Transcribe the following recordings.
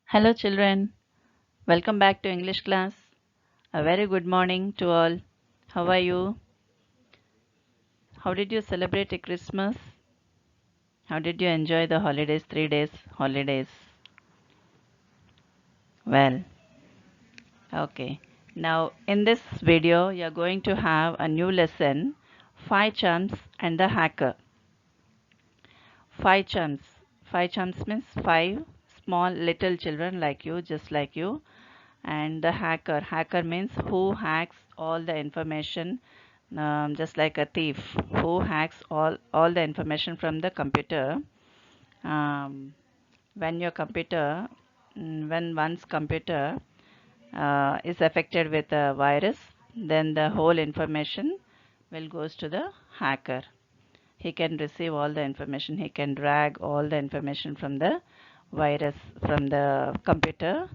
Hello, children. Welcome back to English class. A very good morning to all. How are you? How did you celebrate a Christmas? How did you enjoy the holidays, 3 days holidays? Well, okay. Now, in this video, you're going to have a new lesson, 5 chums and the hacker. 5 chums. 5 chums means 5 small little children like you, just like you. And the hacker. Hacker means who hacks all the information, just like a thief who hacks all the information from the computer. Um, when your computer, when one's computer is affected with a virus, then the whole information will goes to the hacker. He can receive all the information. He can drag all the information from the virus from the computer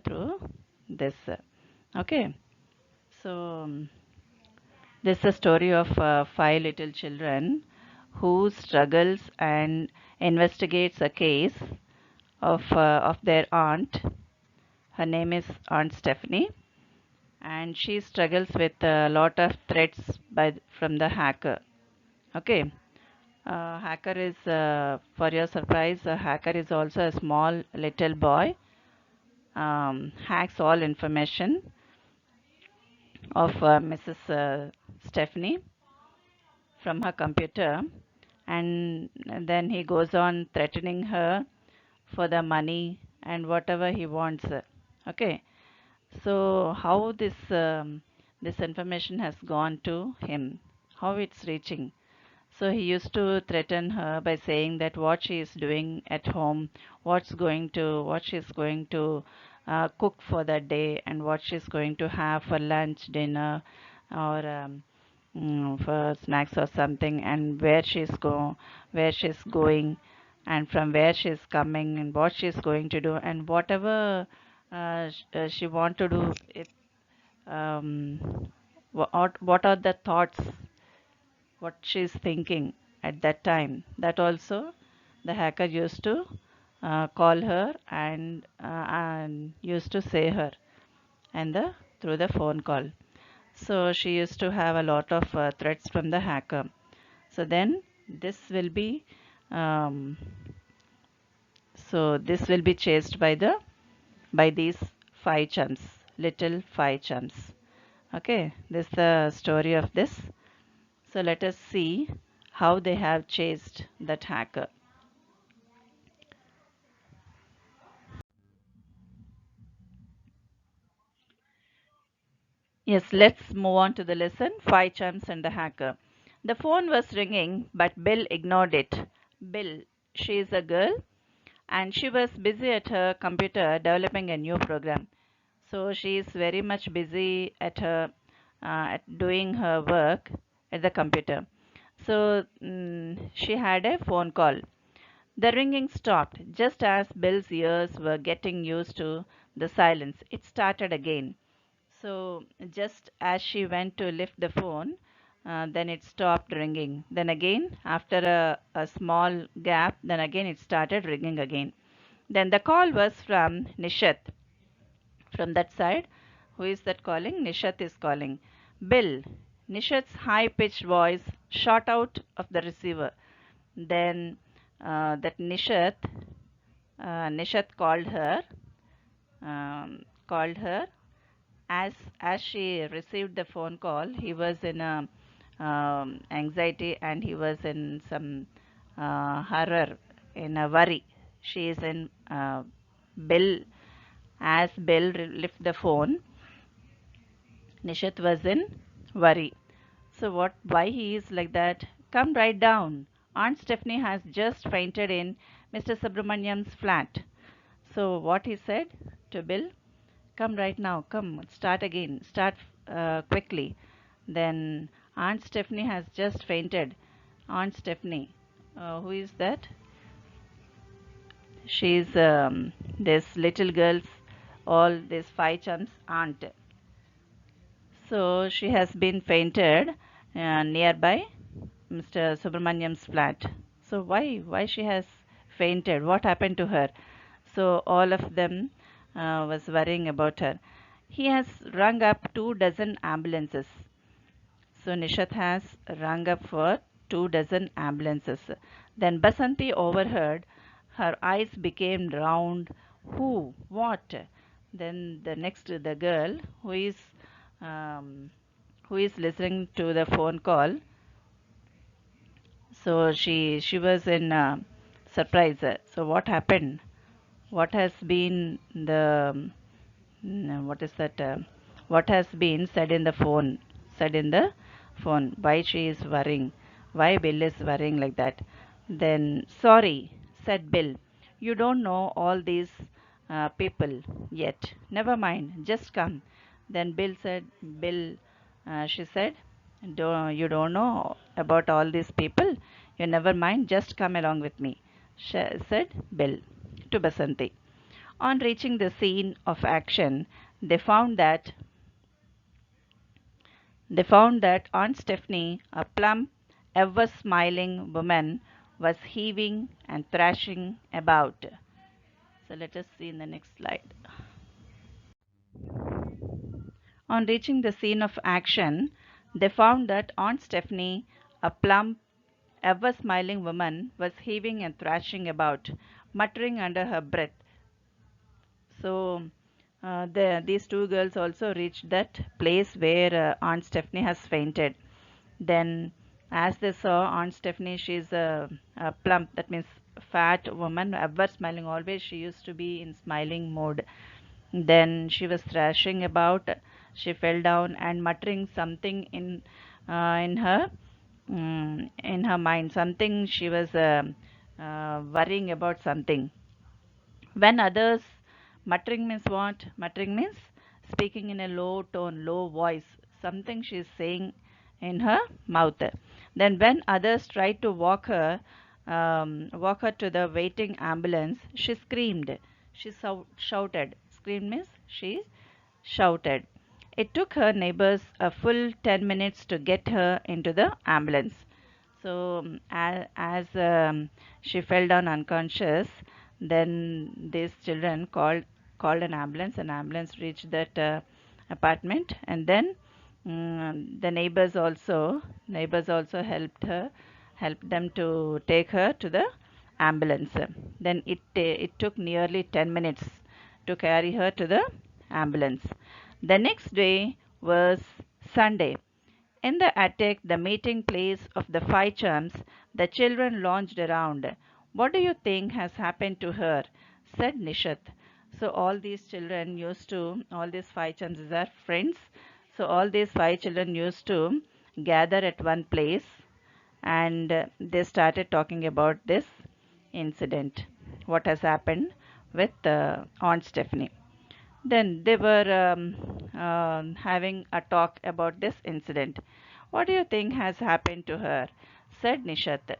through this. Okay, so this is a story of 5 little children who struggles and investigates a case of their aunt. Her name is Aunt Stephanie, and she struggles with a lot of threats from the hacker. Okay, hacker is for your surprise. A hacker is also a small little boy. Hacks all information of Mrs. Stephanie from her computer, and then he goes on threatening her for the money and whatever he wants. Okay, so how this information has gone to him, how it's reaching. So he used to threaten her by saying that what she is doing at home, what she's going to cook for that day, and what she's going to have for lunch, dinner, or for snacks or something, and where she's going, and from where she's coming, and what she's going to do, and whatever she want to do. What are the thoughts what she's thinking at that time. That also the hacker used to call her and used to say her and through the phone call. So she used to have a lot of threats from the hacker. So then this will be um, this will be chased by these 5 chums, little 5 chums. Okay, this is the story of this. So let us see how they have chased that hacker. Yes, let's move on to the lesson, 5 chums and the hacker. The phone was ringing, but Bill ignored it. Bill, she is a girl, and she was busy at her computer developing a new program. So she is very much busy at her at doing her work at the computer. So she had a phone call. The ringing stopped just as Bill's ears were getting used to the silence. It started again. So just as she went to lift the phone, then it stopped ringing. Then again, after a small gap, then again it started ringing again. Then the call was from Nishat. From that side, who is that calling? Nishat is calling. Bill. Nishat's high pitched voice shot out of the receiver. Then that Nishat called her as she received the phone call. He was in a anxiety, and he was in some horror, in a worry. She is in Bill. As Bill lift the phone, Nishat was in worry. So what? Why he is like that? Come right down. Aunt Stephanie has just fainted in Mr. Subramaniam's flat. So what he said to Bill? Come right now. Come. Start again. Start quickly. Then Aunt Stephanie has just fainted. Aunt Stephanie. Who is that? She's this little girl's, all these 5 chums aunt. So she has been fainted nearby Mr. Subramaniam's flat. So why she has fainted? What happened to her? So all of them was worrying about her. He has rung up 2 dozen ambulances. So Nishat has rung up for 2 dozen ambulances. Then Basanti overheard. Her eyes became round. Who? What? Then the girl um, who is listening to the phone call. So she was in surprise. So what happened? What has been the what is that? What has been said in the phone? Said in the phone. Why she is worrying? Why Bill is worrying like that? Then sorry, said Bill. You don't know all these people yet. Never mind. Just come. Then Bill. She said, you don't know about all these people. You never mind. Just come along with me. Said Bill to Basanti. On reaching the scene of action, they found that Aunt Stephanie, a plump, ever smiling woman, was heaving and thrashing about. So let us see in the next slide. On reaching the scene of action, they found that Aunt Stephanie, a plump, ever smiling woman, was heaving and thrashing about, muttering under her breath. So these two girls also reached that place where Aunt Stephanie has fainted. Then, as they saw Aunt Stephanie, she's a plump, that means fat woman, ever smiling. Always she used to be in smiling mode. Then she was thrashing about. She fell down and muttering something in her in her mind. Something she was worrying about something. When others, muttering means what? Muttering means speaking in a low tone, low voice, something she is saying in her mouth. Then, when others tried to walk her to the waiting ambulance, she screamed. She shouted. Screamed means she shouted. It took her neighbors a full 10 minutes to get her into the ambulance. So, as she fell down unconscious, then these children called an ambulance. An ambulance reached that apartment, and then the neighbors also helped them to take her to the ambulance. Then it took nearly 10 minutes to carry her to the ambulance. The next day was Sunday. In the attic, the meeting place of the five chums, the children lounged around. What do you think has happened to her? Said Nishat. So all these five chums are friends. So all these five children used to gather at one place, and they started talking about this incident. What has happened with Aunt Stephanie? Then they were having a talk about this incident. What do you think has happened to her? Said Nishat.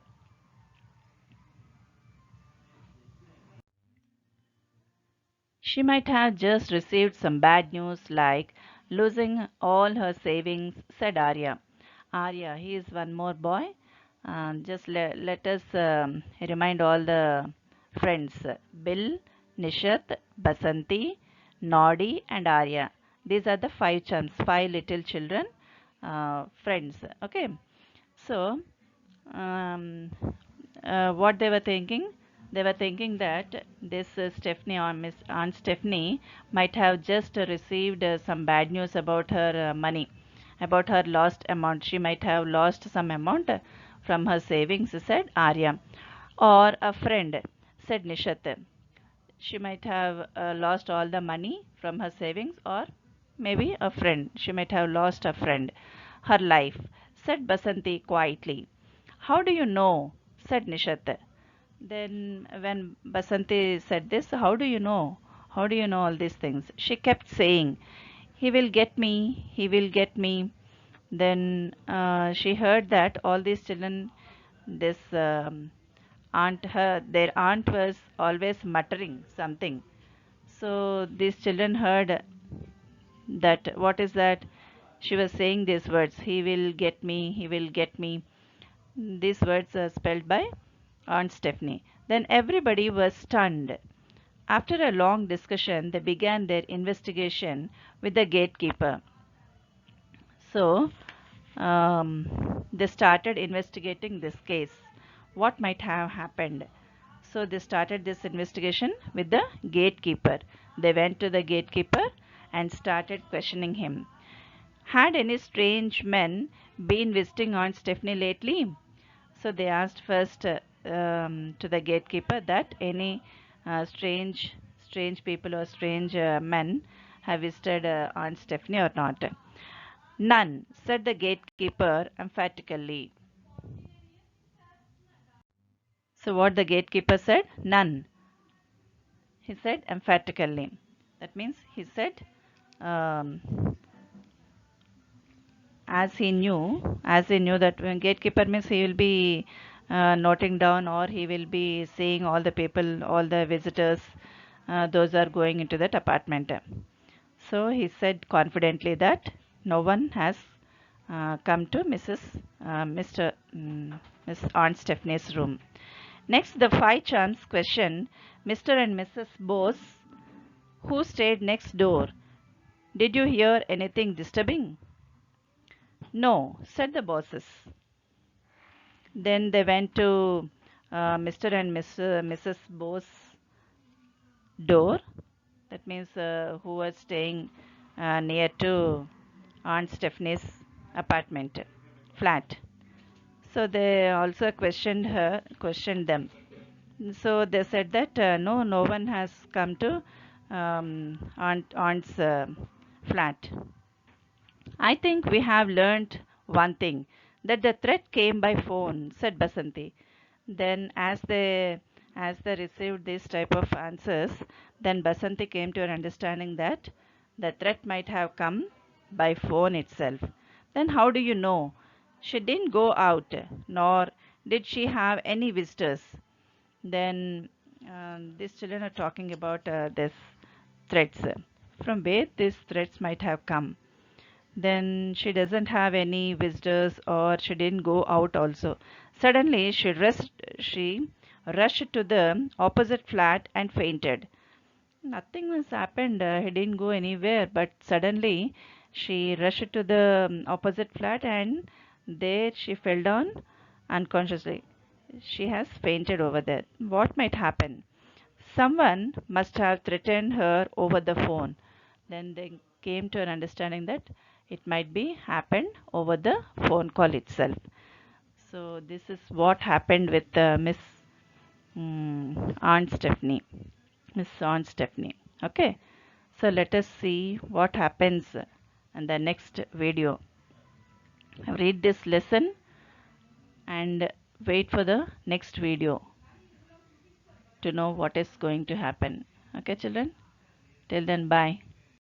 She might have just received some bad news like losing all her savings, said Arya. Arya, he is one more boy. Just let us remind all the friends Bill, Nishat, Basanti, Nodi, and Arya. These are the five chums, five little children, friends. Okay, so what they were thinking? They were thinking that this Stephanie or Miss Aunt Stephanie might have just received some bad news about her money, about her lost amount. She might have lost some amount from her savings, said Arya. Or a friend, said Nishat. She might have lost all the money from her savings, or maybe a friend. She might have lost a friend. Her life, said Basanti quietly. How do you know? Said Nishat. Then, when Basanti said this, how do you know? How do you know all these things? She kept saying, he will get me, he will get me. Then she heard that all these children, this their aunt was always muttering something. So these children heard that. What is that? She was saying these words, he will get me, he will get me. These words are spelled by Aunt Stephanie. Then everybody was stunned. After a long discussion, they began their investigation with the gatekeeper. So, they started investigating this case. What might have happened? So, they started this investigation with the gatekeeper. They went to the gatekeeper and started questioning him. Had any strange men been visiting Aunt Stephanie lately? So they asked first to the gatekeeper that any strange people or strange men have visited Aunt Stephanie or not. None, said the gatekeeper emphatically. So what the gatekeeper said? None. He said emphatically. That means he said um, as he knew that when gatekeeper means he will be noting down, or he will be seeing all the people, all the visitors, those are going into that apartment. So he said confidently that no one has come to Miss Aunt Stephanie's room. Next, the five chums questioned Mr. and Mrs. Bose, who stayed next door. Did you hear anything disturbing? No, said the bosses. Then they went to Mr. and Mrs. Bose door. That means who was staying near to Aunt Stephanie's apartment, flat. So they also questioned them. So they said that no one has come to Aunt's flat. I think we have learned one thing, that the threat came by phone, said Basanti. Then as they received this type of answers, then Basanti came to an understanding that the threat might have come by phone itself. Then how do you know? She didn't go out, nor did she have any visitors. Then these children are talking about this threats. From where these threats might have come. Then she doesn't have any visitors, or she didn't go out also. Suddenly she rushed to the opposite flat and fainted. Nothing has happened. He didn't go anywhere, but suddenly she rushed to the opposite flat, and there she fell down unconsciously. She has fainted over there. What might happen? Someone must have threatened her over the phone. Then they came to an understanding that it might be happened over the phone call itself. So this is what happened with Aunt Stephanie. Miss Aunt Stephanie. Okay. So let us see what happens in the next video. Read this lesson and wait for the next video to know what is going to happen. Okay, children? Till then, bye.